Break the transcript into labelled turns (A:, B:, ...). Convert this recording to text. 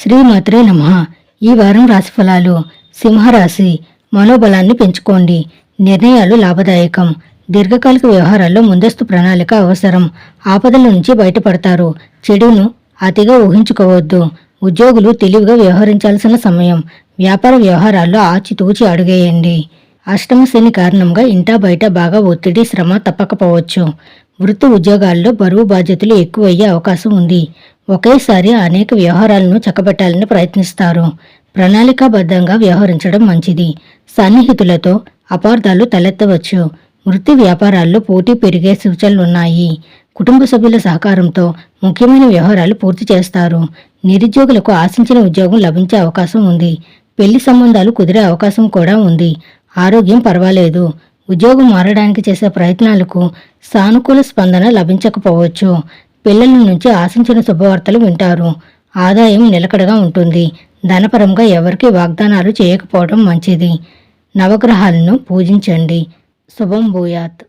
A: శ్రీమాత్రే నమః. ఈ వారం రాశిఫలాలు. సింహరాశి. మనోబలాన్ని పెంచుకోండి. నిర్ణయాలు లాభదాయకం. దీర్ఘకాలిక వ్యవహారాల్లో ముందస్తు ప్రణాళిక అవసరం. ఆపదల నుంచి బయటపడతారు. చెడును అతిగా ఊహించుకోవద్దు. ఉద్యోగులు తెలివిగా వ్యవహరించాల్సిన సమయం. వ్యాపార వ్యవహారాల్లో ఆచితూచి అడుగేయండి. అష్టమ శని కారణంగా ఇంటా బయట బాగా ఒత్తిడి, శ్రమ తప్పకపోవచ్చు. వృత్తి ఉద్యోగాల్లో బరువు బాధ్యతలు ఎక్కువయ్యే అవకాశం ఉంది. ఒకేసారి అనేక వ్యవహారాలను చక్కబెట్టాలని ప్రయత్నిస్తారు. ప్రణాళికాబద్ధంగా వ్యవహరించడం మంచిది. సన్నిహితులతో అపార్థాలు తలెత్తవచ్చు. వృత్తి వ్యాపారాల్లో పోటీ పెరిగే సూచనలున్నాయి. కుటుంబ సభ్యుల సహకారంతో ముఖ్యమైన వ్యవహారాలు పూర్తి చేస్తారు. నిరుద్యోగులకు ఆశించిన ఉద్యోగం లభించే అవకాశం ఉంది. పెళ్లి సంబంధాలు కుదిరే అవకాశం కూడా ఉంది. ఆరోగ్యం పర్వాలేదు. ఉద్యోగం మారడానికి చేసే ప్రయత్నాలకు సానుకూల స్పందన లభించకపోవచ్చు. పిల్లల నుంచి ఆశించిన శుభవార్తలు వింటారు. ఆదాయం నిలకడగా ఉంటుంది. ధనపరంగా ఎవరికీ వాగ్దానాలు చేయకపోవడం మంచిది. నవగ్రహాలను పూజించండి. శుభం భూయాత్.